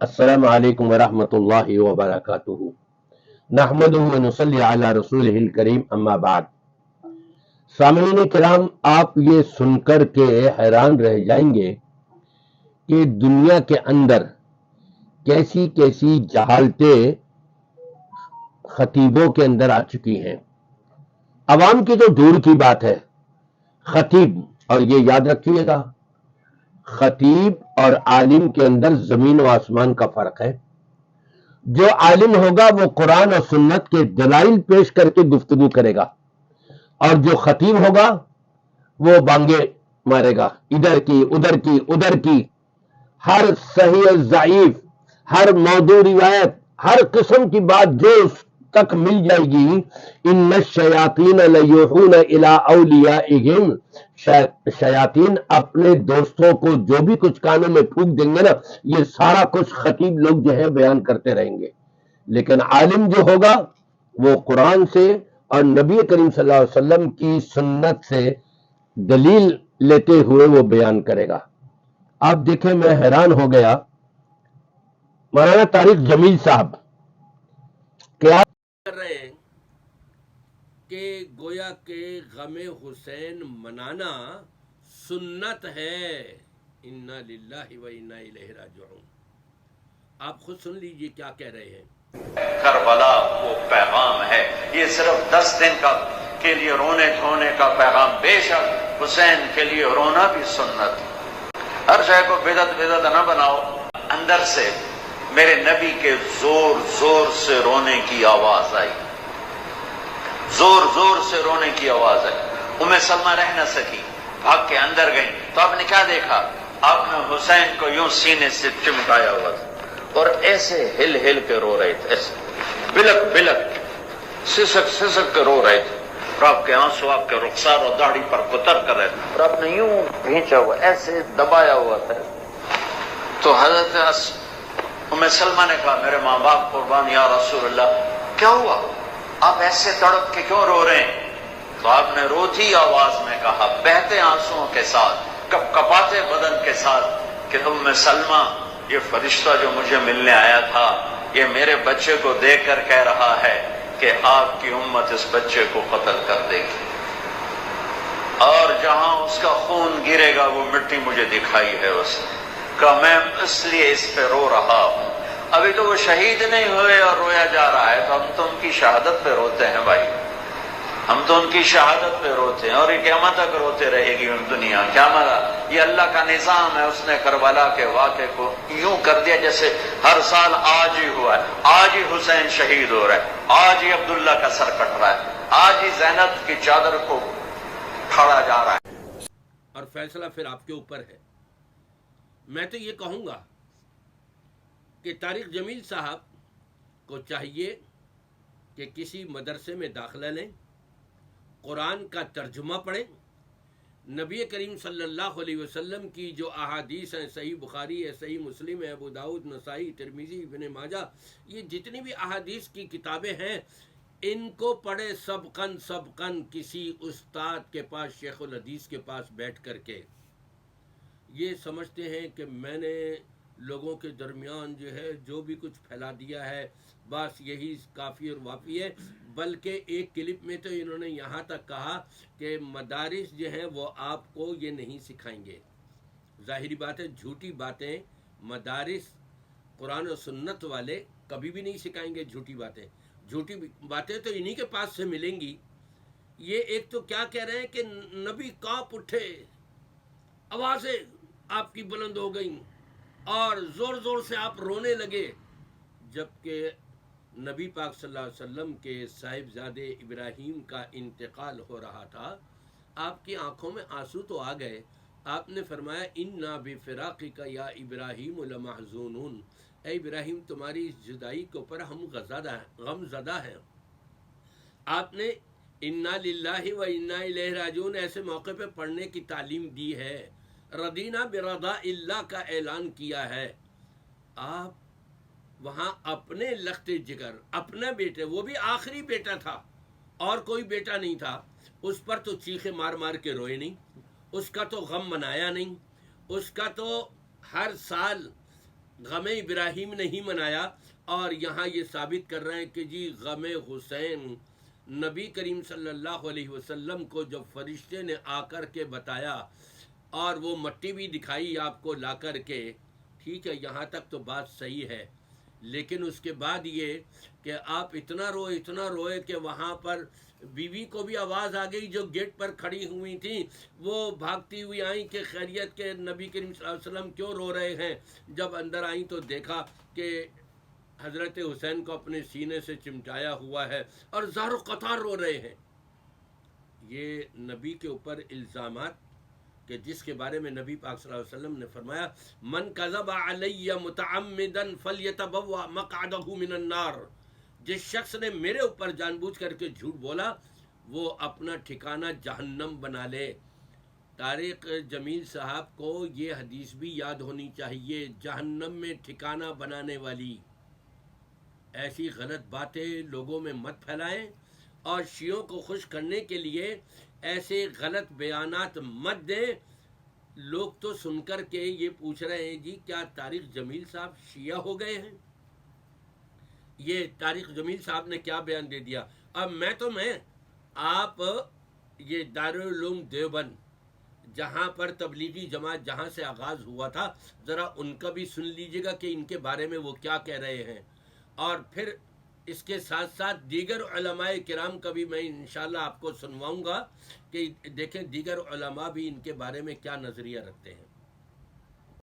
السلام علیکم ورحمۃ اللہ وبرکاتہ۔ نحمدہ ونصلی علی رسولہ الکریم، اما بعد۔ سامعین کرام، آپ یہ سن کر کے حیران رہ جائیں گے کہ دنیا کے اندر کیسی کیسی جہالتیں خطیبوں کے اندر آ چکی ہیں۔ عوام کی تو دور کی بات ہے، خطیب، اور یہ یاد رکھیے گا، خطیب اور عالم کے اندر زمین و آسمان کا فرق ہے۔ جو عالم ہوگا وہ قرآن اور سنت کے دلائل پیش کر کے گفتگو کرے گا، اور جو خطیب ہوگا وہ بانگے مارے گا، ادھر کی ادھر کی ادھر کی، ہر صحیح ضعیف، ہر موضوع روایت، ہر قسم کی بات جو اس تک مل جائے گی۔ ان الشیاطین لیوحون الی اولیائہم، شیاطین اپنے دوستوں کو جو بھی کچھ کانوں میں پھونک دیں گے نا، یہ سارا کچھ خطیب لوگ جو ہے بیان کرتے رہیں گے۔ لیکن عالم جو ہوگا وہ قرآن سے اور نبی کریم صلی اللہ علیہ وسلم کی سنت سے دلیل لیتے ہوئے وہ بیان کرے گا۔ آپ دیکھیں، میں حیران ہو گیا، مولانا طارق جمیل صاحب کیا کر رہے ہیں کہ گویا کہ غم حسین منانا سنت ہے۔ انا للہ و انا الیہ راجعون۔ آپ خود سن لیجئے کیا کہہ رہے ہیں۔ کربلا وہ پیغام ہے، یہ صرف 10 دن کا کے لیے رونے دھونے کا پیغام، بے شک حسین کے لیے رونا بھی سنت۔ ہر شے کو بدعت نہ بناؤ، اندر سے میرے نبی کے زور زور سے رونے کی آواز آئی، زور زور سے رونے کی آواز آئی۔ ام سلمہ رہ نہ سکی، بھاگ کے اندر گئی تو آپ نے کیا دیکھا؟ آپ نے حسین کو یوں سینے سے چمٹایا ہوا تھا اور ایسے ہل ہل کے رو رہے تھے، ایسے بلک بلک سسک سسک کے رو رہے تھے، اور آپ کے آنسو آپ کے رخسار اور داڑھی پر قطر کر رہے تھے، اور آپ نے یوں بھینچا ہوا، ایسے دبایا ہوا تھا۔ تو حضرت ام سلمہ نے کہا، میرے ماں باپ قربان یا رسول اللہ، کیا ہوا؟ آپ ایسے تڑپ کے کیوں رو رہے ہیں؟ تو آپ نے روتی آواز میں کہا، بہتے آنسوؤں کے ساتھ، کپ کپاتے بدن کے ساتھ، کہ ام سلمہ، یہ فرشتہ جو مجھے ملنے آیا تھا، یہ میرے بچے کو دیکھ کر کہہ رہا ہے کہ آپ کی امت اس بچے کو قتل کر دے گی، اور جہاں اس کا خون گرے گا وہ مٹی مجھے دکھائی ہے۔ اس نے کہا، میں اس لیے اس پہ رو رہا ہوں، ابھی تو وہ شہید نہیں ہوئے اور رویا جا رہا ہے، تو ہم تو ان کی شہادت پہ روتے ہیں بھائی، ہم تو ان کی شہادت پہ روتے ہیں، اور یہ قیامت تک روتے رہے گی دنیا۔ کیا مرا؟ یہ اللہ کا نظام ہے، اس نے کربلا کے واقعے کو یوں کر دیا جیسے ہر سال آج ہی ہوا ہے، آج ہی حسین شہید ہو رہا ہے، آج ہی عبداللہ کا سر کٹ رہا ہے، آج ہی زینب کی چادر کو پھاڑا جا رہا ہے، اور فیصلہ پھر آپ کے اوپر ہے۔ میں تو یہ کہوں گا کہ طارق جمیل صاحب کو چاہیے کہ کسی مدرسے میں داخلہ لیں، قرآن کا ترجمہ پڑھیں، نبی کریم صلی اللہ علیہ وسلم کی جو احادیث ہیں، صحیح بخاری ہے، صحیح مسلم ہے، ابو داؤد، نسائی، ترمذی، ابن ماجہ، یہ جتنی بھی احادیث کی کتابیں ہیں ان کو پڑھے سبقاً کسی استاد کے پاس، شیخ الحدیث کے پاس بیٹھ کر کے۔ یہ سمجھتے ہیں کہ میں نے لوگوں کے درمیان جو ہے جو بھی کچھ پھیلا دیا ہے بس یہی کافی اور وافی ہے، بلکہ ایک کلپ میں تو انہوں نے یہاں تک کہا کہ مدارس جو ہیں وہ آپ کو یہ نہیں سکھائیں گے۔ ظاہری بات ہے، جھوٹی باتیں مدارس قرآن و سنت والے کبھی بھی نہیں سکھائیں گے۔ جھوٹی باتیں تو انہی کے پاس سے ملیں گی۔ یہ ایک تو کیا کہہ رہے ہیں کہ نبی کانپ اٹھے، آوازیں آپ کی بلند ہو گئیں اور زور زور سے آپ رونے لگے، جبکہ نبی پاک صلی اللہ علیہ وسلم کے صاحبزادے ابراہیم کا انتقال ہو رہا تھا، آپ کی آنکھوں میں آنسو تو آ گئے۔ آپ نے فرمایا، انا بفراقک یا ابراہیم لمحزونون، اے ابراہیم تمہاری اس جدائی کے اوپر ہم غم زدہ ہیں۔ آپ نے انا للہ و انا الیہ راجعون ایسے موقع پہ پڑھنے کی تعلیم دی ہے، رضینا برضا اللہ کا اعلان کیا ہے۔ آپ وہاں اپنے لخت جگر، اپنا بیٹے، وہ بھی آخری بیٹا تھا اور کوئی بیٹا نہیں تھا، اس پر تو چیخے مار مار کے روئے نہیں، اس کا تو غم منایا نہیں، اس کا تو ہر سال غم ابراہیم نہیں منایا، اور یہاں یہ ثابت کر رہے ہیں کہ جی غم حسین نبی کریم صلی اللہ علیہ وسلم کو جب فرشتے نے آ کر کے بتایا اور وہ مٹی بھی دکھائی آپ کو لا کر کے، ٹھیک ہے، یہاں تک تو بات صحیح ہے، لیکن اس کے بعد یہ کہ آپ اتنا روئے کہ وہاں پر بیوی کو بھی آواز آ گئی جو گیٹ پر کھڑی ہوئی تھیں، وہ بھاگتی ہوئی آئیں کہ خیریت کے نبی کریم صلی اللہ علیہ وسلم کیوں رو رہے ہیں؟ جب اندر آئیں تو دیکھا کہ حضرت حسین کو اپنے سینے سے چمٹایا ہوا ہے اور زار و قطار رو رہے ہیں۔ یہ نبی کے اوپر الزامات کہ جس کے بارے میں نبی پاک صلی اللہ علیہ وسلم نے فرمایا من کذب علی متعمدا فلیتبوأ مقعدہ من النار، جس شخص نے میرے اوپر جان بوجھ کر کے جھوٹ بولا وہ اپنا ٹھکانہ جہنم بنا لے۔ طارق جمیل صاحب کو یہ حدیث بھی یاد ہونی چاہیے، جہنم میں ٹھکانہ بنانے والی۔ ایسی غلط باتیں لوگوں میں مت پھیلائیں، اور شیعوں کو خوش کرنے کے لیے ایسے غلط بیانات مت دیں۔ لوگ تو سن کر کے یہ پوچھ رہے ہیں جی کیا طارق جمیل صاحب شیعہ ہو گئے ہیں؟ یہ طارق جمیل صاحب نے کیا بیان دے دیا؟ اب میں آپ یہ دارالعلوم دیوبند جہاں پر تبلیغی جماعت جہاں سے آغاز ہوا تھا، ذرا ان کا بھی سن لیجیے گا کہ ان کے بارے میں وہ کیا کہہ رہے ہیں، اور پھر اس کے ساتھ ساتھ دیگر علماء کرام کا بھی میں انشاءاللہ آپ کو سنواؤں گا کہ دیکھیں دیگر علماء بھی ان کے بارے میں کیا نظریہ رکھتے ہیں۔